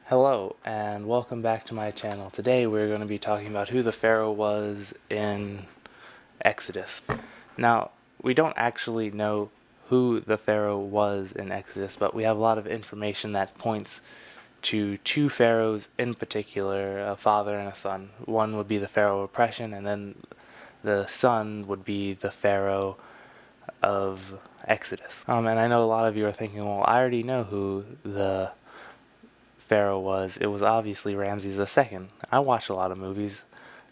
Hello, and welcome back to my channel. Today we're going to be talking about who the Pharaoh was in Exodus. Now, we don't actually know who the Pharaoh was in Exodus, but we have a lot of information that points to two pharaohs in particular, a father and a son. One would be the Pharaoh of oppression, and then the son would be the Pharaoh of Exodus. And I know a lot of you are thinking, well, I already know who the Pharaoh was. It was obviously Ramses II. I watch a lot of movies,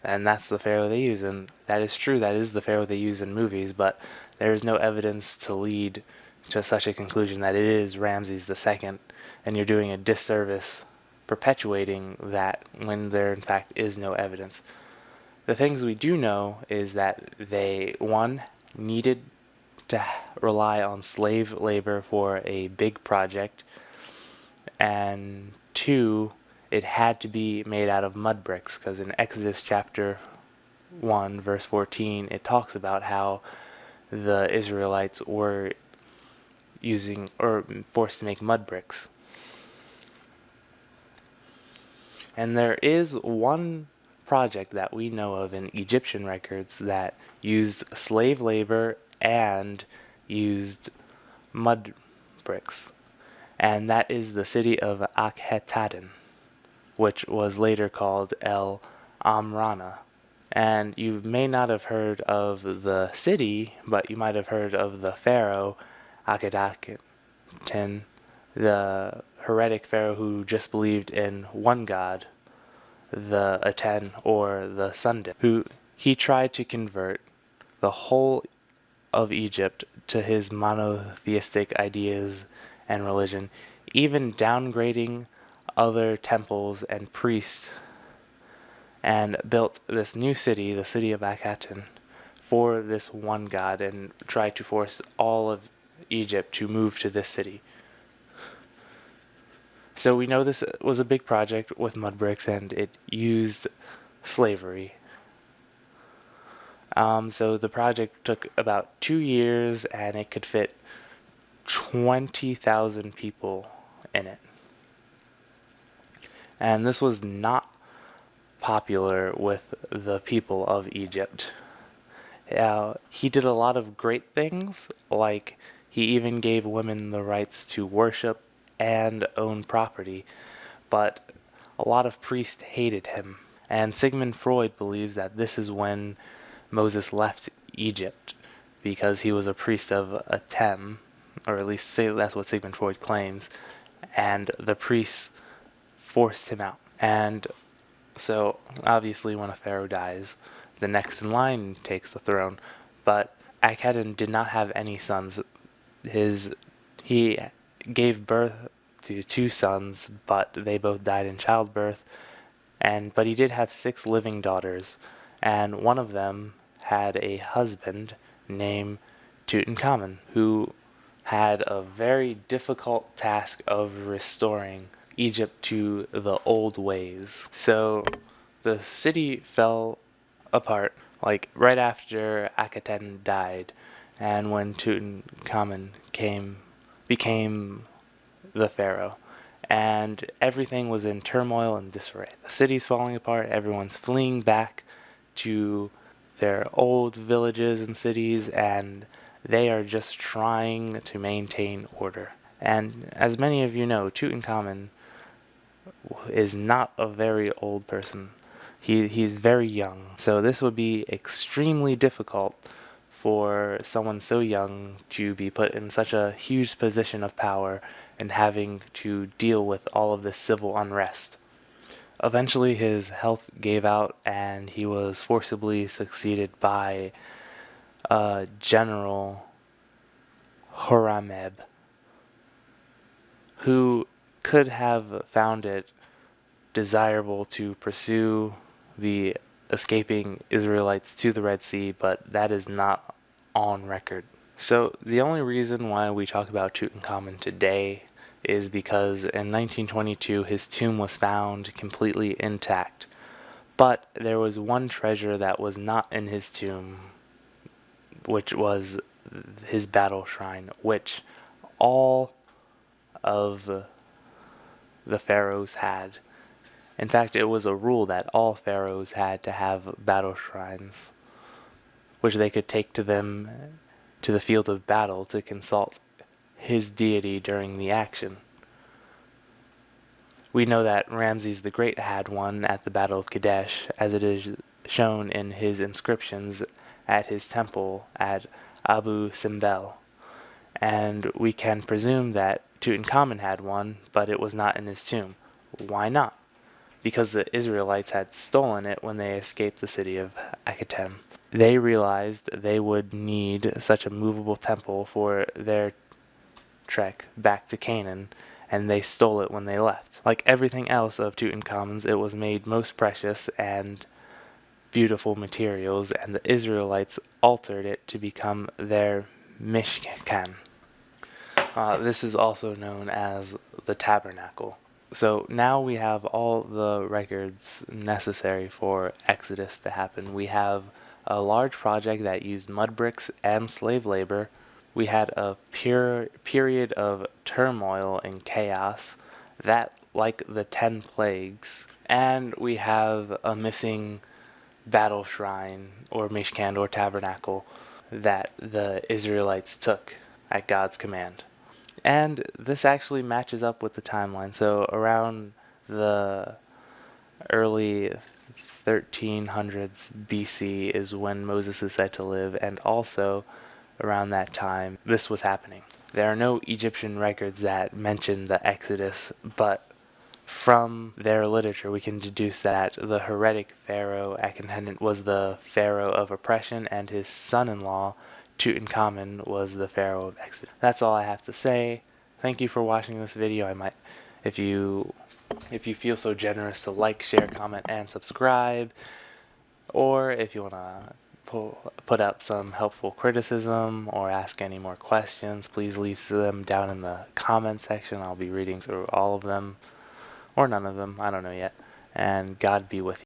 and that's the Pharaoh they use, and that is true. That is the Pharaoh they use in movies, but there is no evidence to lead to such a conclusion that it is Ramses II, and you're doing a disservice perpetuating that when there in fact is no evidence. The things we do know is that they, one, needed to rely on slave labor for a big project, and two, it had to be made out of mud bricks, because in Exodus chapter 1 verse 14 it talks about how the Israelites were using or forced to make mud bricks. And there is one project that we know of in Egyptian records that used slave labor and used mud bricks, and that is the city of Akhetaten, which was later called El Amrana. And you may not have heard of the city, but you might have heard of the pharaoh Akhetaten, the heretic pharaoh who just believed in one god, the Aten or the sun disk, who he tried to convert the whole of Egypt to his monotheistic ideas and religion, even downgrading other temples and priests, and built this new city, the city of Akhetaten, for this one god, and tried to force all of Egypt to move to this city. So we know this was a big project with mud bricks, and it used slavery. So the project took about 2 years, and it could fit 20,000 people in it. And this was not popular with the people of Egypt. He did a lot of great things, like he even gave women the rights to worship and own property, but a lot of priests hated him. And Sigmund Freud believes that this is when Moses left Egypt, because he was a priest of Atem, or at least that's what Sigmund Freud claims, and the priests forced him out. And so obviously when a pharaoh dies, the next in line takes the throne. But Akhetaten did not have any sons. He gave birth to 2 sons, but they both died in childbirth. But he did have 6 living daughters, and one of them had a husband named Tutankhamun, who had a very difficult task of restoring Egypt to the old ways. So the city fell apart like right after Akhetaten died, and when Tutankhamun became the pharaoh, and everything was in turmoil and disarray. The city's falling apart, everyone's fleeing back to their old villages and cities, and they are just trying to maintain order. And as many of you know, Tutankhamun is not a very old person. He's very young. So this would be extremely difficult for someone so young to be put in such a huge position of power and having to deal with all of this civil unrest. Eventually his health gave out, and he was forcibly succeeded by General Horameb, who could have found it desirable to pursue the escaping Israelites to the Red Sea, but that is not on record. So the only reason why we talk about Tutankhamun today is because in 1922 his tomb was found completely intact. But there was one treasure that was not in his tomb, which was his battle shrine, which all of the pharaohs had. In fact, it was a rule that all pharaohs had to have battle shrines, which they could take to them to the field of battle to consult his deity during the action. We know that Ramses the Great had one at the Battle of Kadesh, as it is shown in his inscriptions at his temple at Abu Simbel, and we can presume that Tutankhamun had one, but it was not in his tomb. Why not? Because the Israelites had stolen it when they escaped the city of Akhetem. They realized they would need such a movable temple for their trek back to Canaan, and they stole it when they left. Like everything else of Tutankhamun's, it was made most precious and beautiful materials, and the Israelites altered it to become their Mishkan. This is also known as the tabernacle. So now we have all the records necessary for Exodus to happen. We have a large project that used mud bricks and slave labor. We had a period of turmoil and chaos, that like the 10 plagues. And we have a missing battle shrine or Mishkan or tabernacle that the Israelites took at God's command. And this actually matches up with the timeline. So around the early 1300s BC is when Moses is said to live, and also around that time this was happening. There are no Egyptian records that mention the Exodus, but from their literature we can deduce that the heretic Pharaoh Akhenaten was the Pharaoh of oppression, and his son-in-law Tutankhamun was the Pharaoh of Exodus. That's all I have to say. Thank you for watching this video. If you feel so generous to like, share, comment, and subscribe, or if you want to put up some helpful criticism or ask any more questions, please leave them down in the comment section. I'll be reading through all of them, or none of them, I don't know yet. And God be with you.